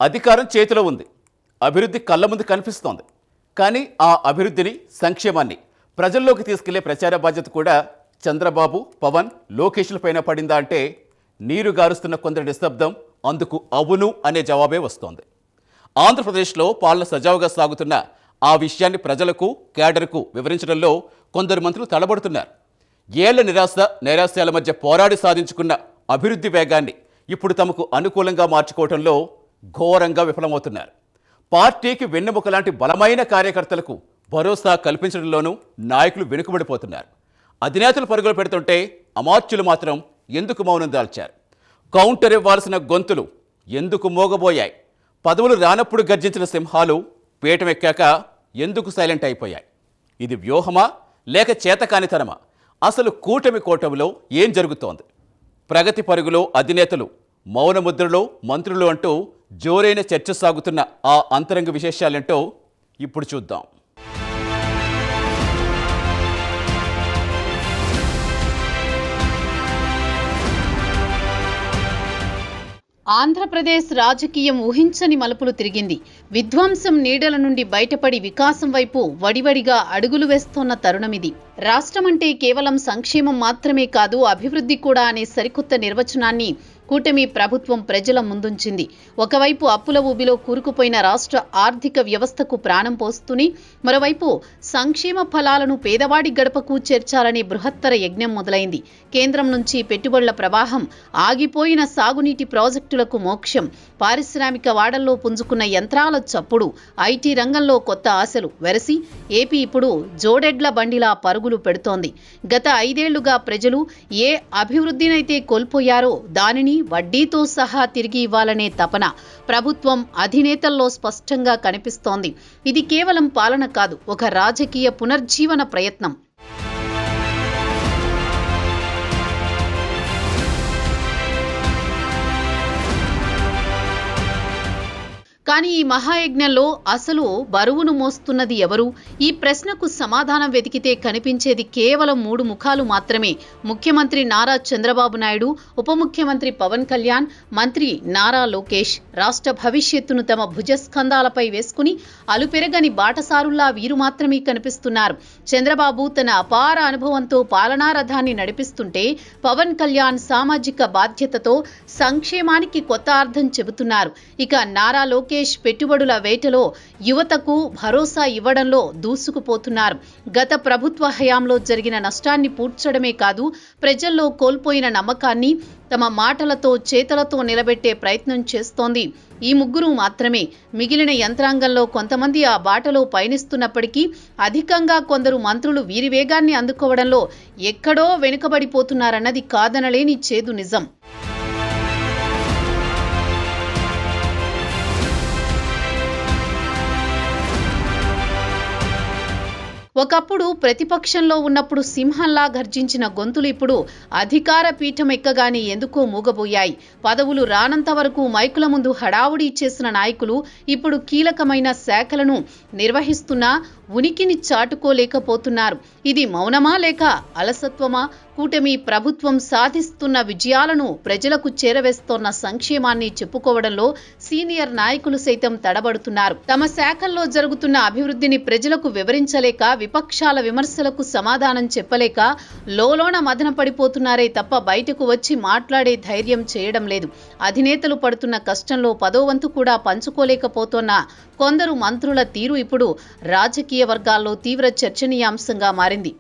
అధికారం చేతిలో ఉంది, అభివృద్ధి కళ్ళ ముందు కనిపిస్తోంది. కానీ ఆ అభివృద్ధిని, సంక్షేమాన్ని ప్రజల్లోకి తీసుకెళ్లే ప్రచార బాధ్యత కూడా చంద్రబాబు, పవన్, లోకేష్లపైన పడిందా అంటే నీరు గారుస్తున్న కొందరి నిశ్శబ్దం అందుకు అవును అనే జవాబే వస్తోంది. ఆంధ్రప్రదేశ్లో పాలన సజావుగా సాగుతున్న ఆ విషయాన్ని ప్రజలకు, కేడర్కు వివరించడంలో కొందరు మంత్రులు తడబడుతున్నారు. ఏళ్ల నైరాశ్యాల మధ్య పోరాడి సాధించుకున్న అభివృద్ధి వేగాన్ని ఇప్పుడు తమకు అనుకూలంగా మార్చుకోవడంలో ఘోరంగా విఫలమవుతున్నారు. పార్టీకి వెన్నెముక లాంటి బలమైన కార్యకర్తలకు భరోసా కల్పించడంలోనూ నాయకులు వెనుకబడిపోతున్నారు. అధినేతలు పరుగులు పెడుతుంటే అమాత్యులు మాత్రం ఎందుకు మౌనం దాల్చారు? కౌంటర్ ఇవ్వాల్సిన గొంతులు ఎందుకు మోగబోయాయి? పదవులు రానప్పుడు గర్జించిన సింహాలు పీఠమెక్కాక ఎందుకు సైలెంట్ అయిపోయాయి? ఇది వ్యూహమా లేక చేతకానితనమా? అసలు కూటమి కోటమిలో ఏం జరుగుతోంది? ప్రగతి పరుగులో అధినేతలు, మౌనముద్రలో మంత్రులు అంటూ జోరైన చర్చ సాగుతున్న ఆ అంతరంగ విశేషాలేంటో ఇప్పుడు చూద్దాం. ఆంధ్రప్రదేశ్ రాజకీయం ఊహించని మలుపులు తిరిగింది. విధ్వంసం నీడల నుండి బయటపడి వికాసం వైపు వడివడిగా అడుగులు వేస్తోన్న తరుణమిది. రాష్ట్రమంటే కేవలం సంక్షేమం మాత్రమే కాదు, అభివృద్ధి కూడా అనే సరికొత్త నిర్వచనాన్ని కూటమి ప్రభుత్వం ప్రజల ముందుంచింది. ఒకవైపు అప్పుల ఊబిలో కూరుకుపోయిన రాష్ట్ర ఆర్థిక వ్యవస్థకు ప్రాణం పోస్తూనే మరోవైపు సంక్షేమ ఫలాలను పేదవాడి గడపకు చేర్చాలనే బృహత్తర యజ్ఞం మొదలైంది. కేంద్రం నుంచి పెట్టుబడుల ప్రవాహం, ఆగిపోయిన సాగునీటి ప్రాజెక్టులకు మోక్షం, పారిశ్రామిక వాడల్లో పుంజుకున్న యంత్రాల చప్పుడు, ఐటీ రంగంలో కొత్త ఆశలు వెరసి ఏపీ ఇప్పుడు జోడెడ్ల బండిలా పరుగులు పెడుతోంది. గత 5 ఏళ్లుగా ప్రజలు ఏ అభివృద్ధినైతే కోల్పోయారో దానిని వడ్డీతో సహా తిరిగి ఇవ్వాలనే తపన ప్రభుత్వం అధినేతల్లో స్పష్టంగా కనిపిస్తోంది. ఇది కేవలం పాలన కాదు, ఒక రాజకీయ పునర్జీవన ప్రయత్నం. కానీ ఈ మహాయజ్ఞంలో అసలు బరువును మోస్తున్నది ఎవరు? ఈ ప్రశ్నకు సమాధానం వెతికితే కనిపించేది కేవలం 3 ముఖాలు మాత్రమే. ముఖ్యమంత్రి నారా చంద్రబాబు నాయుడు, ఉప ముఖ్యమంత్రి పవన్ కళ్యాణ్, మంత్రి నారా లోకేష్. రాష్ట్ర భవిష్యత్తును తమ భుజస్కంధాలపై వేసుకుని అలుపెరగని బాటసారుల్లా వీరు మాత్రమే కనిపిస్తున్నారు. చంద్రబాబు తన అపార అనుభవంతో పాలనా రథాన్ని నడిపిస్తుంటే, పవన్ కళ్యాణ్ సామాజిక బాధ్యతతో సంక్షేమానికి కొత్త అర్థం చెబుతున్నారు. ఇక నారా లోకేష్ పెట్టుబడుల వేటలో యువతకు భరోసా ఇవ్వడంలో దూసుకుపోతున్నారు. గత ప్రభుత్వ హయాంలో జరిగిన నష్టాన్ని పూడ్చడమే కాదు, ప్రజల్లో కోల్పోయిన నమ్మకాన్ని తమ మాటలతో, చేతలతో నిలబెట్టే ప్రయత్నం చేస్తోంది. ఈ ముగ్గురు మాత్రమే. మిగిలిన యంత్రాంగంలో కొంతమంది ఆ బాటలో పయనిస్తున్నప్పటికీ అధికంగా కొందరు మంత్రులు వీరి వేగాన్ని అందుకోవడంలో ఎక్కడో వెనుకబడిపోతున్నారన్నది కాదనలేని చేదు నిజం. ఒకప్పుడు ప్రతిపక్షంలో ఉన్నప్పుడు సింహంలా గర్జించిన గొంతులు ఇప్పుడు అధికార పీఠం ఎక్కగానే ఎందుకో మూగబోయాయి. పదవులు రానంత వరకు మైకుల ముందు హడావుడి చేసిన నాయకులు ఇప్పుడు కీలకమైన శాఖలను నిర్వహిస్తున్నా ఉనికిని చాటుకోలేకపోతున్నారు. ఇది మౌనమా లేక అలసత్వమా? కూటమి ప్రభుత్వం సాధిస్తున్న విజయాలను, ప్రజలకు చేరవేస్తోన్న సంక్షేమాన్ని చెప్పుకోవడంలో సీనియర్ నాయకులు సైతం తడబడుతున్నారు. తమ శాఖల్లో జరుగుతున్న అభివృద్ధిని ప్రజలకు వివరించలేక, విపక్షాల విమర్శలకు సమాధానం చెప్పలేక లోలోన మదన పడిపోతున్నారే తప్ప బయటకు వచ్చి మాట్లాడే ధైర్యం చేయడం లేదు. అధినేతలు పడుతున్న కష్టంలో 10వ వంతు కూడా పంచుకోలేకపోతున్న కొందరు మంత్రుల తీరు ఇప్పుడు రాజకీయ వర్గాల్లో తీవ్ర చర్చనీయాంశంగా మారింది.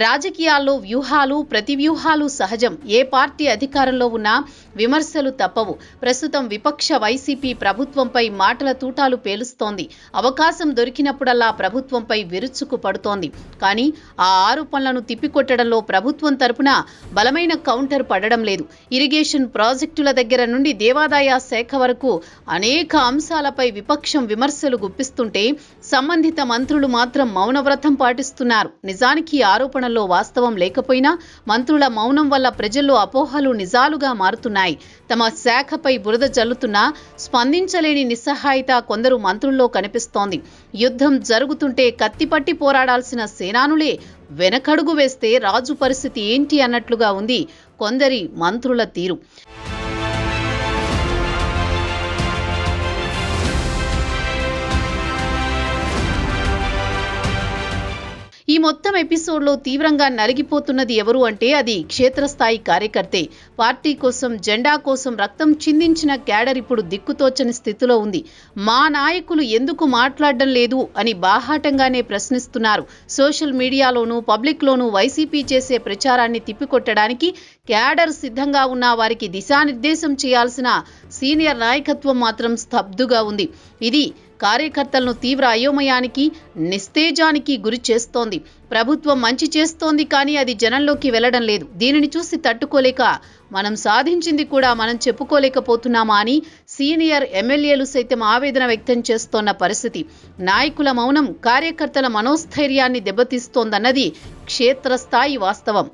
రాజకీయాల్లో వ్యూహాలు, ప్రతివ్యూహాలు సహజం. ఏ పార్టీ అధికారంలో ఉన్నా విమర్శలు తప్పవు. ప్రస్తుతం విపక్ష వైసీపీ ప్రభుత్వంపై మాటల తూటాలు పేలుస్తోంది. అవకాశం దొరికినప్పుడల్లా ప్రభుత్వంపై విరుచుకు పడుతోంది. కానీ ఆ ఆరోపణలను తిప్పికొట్టడంలో ప్రభుత్వం తరపున బలమైన కౌంటర్ పడడం లేదు. ఇరిగేషన్ ప్రాజెక్టుల దగ్గర నుండి దేవాదాయ శాఖ వరకు అనేక అంశాలపై విపక్షం విమర్శలు గుప్పిస్తుంటే సంబంధిత మంత్రులు మాత్రం మౌనవ్రతం పాటిస్తున్నారు. నిజానికి ఆరోపణ వాస్తవం లేకపోయినా మంత్రుల మౌనం వల్ల ప్రజల్లో అపోహలు నిజాలుగా మారుతున్నాయి. తమ శాఖపై బురద జల్లుతున్నా స్పందించలేని నిస్సహాయత కొందరు మంత్రుల్లో కనిపిస్తోంది. యుద్ధం జరుగుతుంటే కత్తిపట్టి పోరాడాల్సిన సేనానులే వెనకడుగు వేస్తే రాజు పరిస్థితి ఏంటి అన్నట్లుగా ఉంది కొందరి మంత్రుల తీరు. ఈ మొత్తం ఎపిసోడ్లో తీవ్రంగా నలిగిపోతున్నది ఎవరు అంటే అది క్షేత్రస్థాయి కార్యకర్తే. పార్టీ కోసం, జెండా కోసం రక్తం చిందించిన క్యాడర్ ఇప్పుడు దిక్కుతోచని స్థితిలో ఉంది. మా నాయకులు ఎందుకు మాట్లాడడం లేదు అని బాహాటంగానే ప్రశ్నిస్తున్నారు. సోషల్ మీడియాలోనూ, పబ్లిక్లోనూ వైసీపీ చేసే ప్రచారాన్ని తిప్పికొట్టడానికి క్యాడర్ సిద్ధంగా ఉన్న వారికి దిశానిర్దేశం చేయాల్సిన సీనియర్ నాయకత్వం మాత్రం స్తబ్దుగా ఉంది. ఇది కార్యకర్తలను తీవ్ర అయోమయానికి, నిస్తేజానికి గురి చేస్తోంది. ప్రభుత్వం మంచి చేస్తోంది, కానీ అది జనంలోకి వెళ్లడం లేదు. దీనిని చూసి తట్టుకోలేక మనం సాధించింది కూడా మనం చెప్పుకోలేకపోతున్నామా అని సీనియర్ ఎమ్మెల్యేలు సైతం ఆవేదన వ్యక్తం చేస్తోన్న పరిస్థితి. నాయకుల మౌనం కార్యకర్తల మనోస్థైర్యాన్ని దెబ్బతీస్తోందన్నది క్షేత్రస్థాయి వాస్తవం.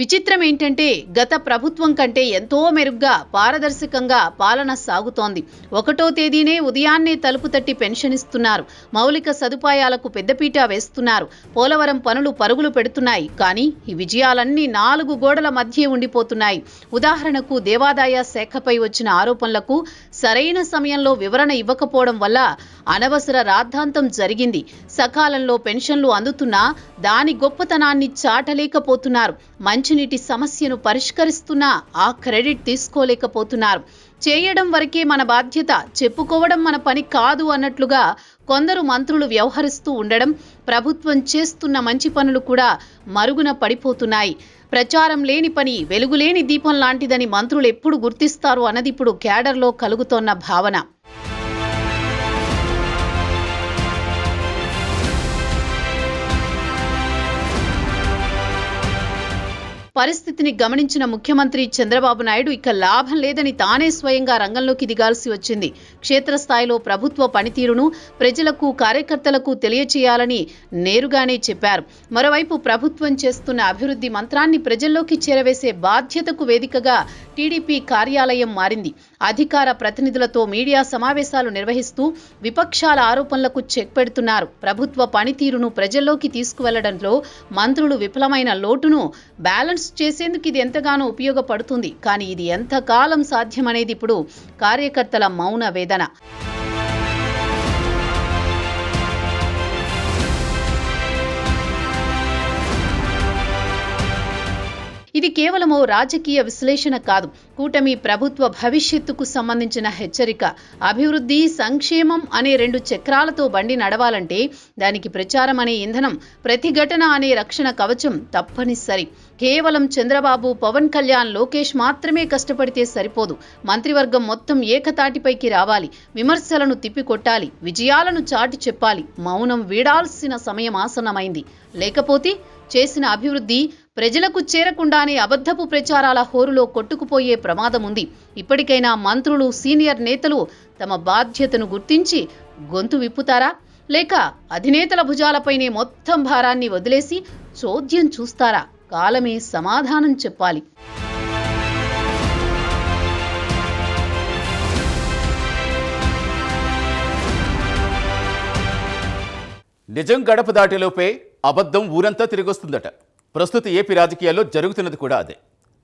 విచిత్రం ఏంటంటే గత ప్రభుత్వం కంటే ఎంతో మెరుగ్గా, పారదర్శకంగా పాలన సాగుతోంది. 1వ తేదీనే ఉదయాన్నే తలుపు తట్టి పెన్షన్ ఇస్తున్నారు. మౌలిక సదుపాయాలకు పెద్దపీట వేస్తున్నారు. పోలవరం పనులు పరుగులు పెడుతున్నాయి. కానీ ఈ విజయాలన్నీ 4 గోడల మధ్య ఉండిపోతున్నాయి. ఉదాహరణకు దేవాదాయ శాఖపై వచ్చిన ఆరోపణలకు సరైన సమయంలో వివరణ ఇవ్వకపోవడం వల్ల అనవసర రాద్ధాంతం జరిగింది. సకాలంలో పెన్షన్లు అందుతున్నా దాని గొప్పతనాన్ని చాటలేకపోతున్నారు. మంచినీటి సమస్యను పరిష్కరిస్తున్నా ఆ క్రెడిట్ తీసుకోలేకపోతున్నారు. చేయడం వరకే మన బాధ్యత, చెప్పుకోవడం మన పని కాదు అన్నట్లుగా కొందరు మంత్రులు వ్యవహరిస్తూ ఉండడం, ప్రభుత్వం చేస్తున్న మంచి పనులు కూడా మరుగున పడిపోతున్నాయి. ప్రచారం లేని పని వెలుగులేని దీపం లాంటిదని మంత్రులు ఎప్పుడు గుర్తిస్తారు అన్నది ఇప్పుడు క్యాడర్లో కలుగుతోన్న భావన. పరిస్థితిని గమనించిన ముఖ్యమంత్రి చంద్రబాబు నాయుడు ఇక లాభం లేదని తానే స్వయంగా రంగంలోకి దిగాల్సి వచ్చింది. క్షేత్రస్థాయిలో ప్రభుత్వ పనితీరును ప్రజలకు, కార్యకర్తలకు తెలియచేయాలని నేరుగానే చెప్పారు. మరోవైపు ప్రభుత్వం చేస్తున్న అభివృద్ధి మంత్రాన్ని ప్రజల్లోకి చేరవేసే బాధ్యతకు వేదికగా టీడీపీ కార్యాలయం మారింది. అధికార ప్రతినిధులతో మీడియా సమావేశాలు నిర్వహిస్తూ విపక్షాల ఆరోపణలకు చెక్ పెడుతున్నారు. ప్రభుత్వ పనితీరును ప్రజల్లోకి తీసుకువెళ్లడంలో మంత్రులు విఫలమైన లోటును బ్యాలెన్స్ చేసేందుకు ఇది ఎంతగానో ఉపయోగపడుతుంది. కానీ ఇది ఎంతకాలం సాధ్యమనేది ఇప్పుడు కార్యకర్తల మౌన వేదన. ఇది కేవలమో రాజకీయ విశ్లేషణ కాదు, కూటమి ప్రభుత్వ భవిష్యత్తుకు సంబంధించిన హెచ్చరిక. అభివృద్ధి, సంక్షేమం అనే 2 చక్రాలతో బండి నడవాలంటే దానికి ప్రచారం అనే ఇంధనం, ప్రతిఘటన అనే రక్షణ కవచం తప్పనిసరి. కేవలం చంద్రబాబు, పవన్ కళ్యాణ్, లోకేష్ మాత్రమే కష్టపడితే సరిపోదు. మంత్రివర్గం మొత్తం ఏకతాటిపైకి రావాలి. విమర్శలను తిప్పికొట్టాలి. విజయాలను చాటి చెప్పాలి. మౌనం వీడాల్సిన సమయం ఆసన్నమైంది. లేకపోతే చేసిన అభివృద్ధి ప్రజలకు చేరకుండానే అబద్ధపు ప్రచారాల హోరులో కొట్టుకుపోయే ప్రమాదం ఉంది. ఇప్పటికైనా మంత్రులు, సీనియర్ నేతలు తమ బాధ్యతను గుర్తించి గొంతు విప్పుతారా? లేక అధినేతల భుజాలపైనే మొత్తం భారాన్ని వదిలేసి చోద్యం చూస్తారా? కాలమే సమాధానం చెప్పాలి. నిజం గడప దాటిలోపే అబద్ధం ఊరంతా తిరిగొస్తుందట. ప్రస్తుత ఏపీ రాజకీయాల్లో జరుగుతున్నది కూడా అదే.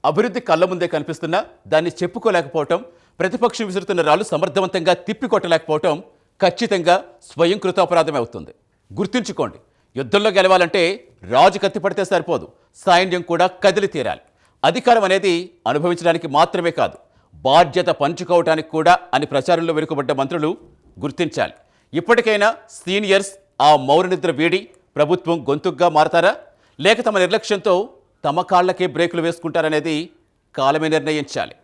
అభివృద్ధి కళ్ళ ముందే కనిపిస్తున్నా దాన్ని చెప్పుకోలేకపోవటం, ప్రతిపక్షం విసురుతున్న రాళ్ళు సమర్థవంతంగా తిప్పికొట్టలేకపోవటం ఖచ్చితంగా స్వయం కృతాపరాధమే అవుతుంది. గుర్తుంచుకోండి, యుద్ధంలో గెలవాలంటే రాజు కత్తిపడితే సరిపోదు, సైన్యం కూడా కదిలి తీరాలి. అధికారం అనేది అనుభవించడానికి మాత్రమే కాదు, బాధ్యత పంచుకోవటానికి కూడా అని ప్రచారంలో వెనుకబడ్డ మంత్రులు గుర్తించాలి. ఇప్పటికైనా సీనియర్స్ ఆ మౌననిద్ర వీడి ప్రభుత్వం గొంతుగ్గా మారతారా, లేక తమ నిర్లక్ష్యంతో తమ కాళ్లకే బ్రేకులు వేసుకుంటారనేది కాలమే నిర్ణయించాలి.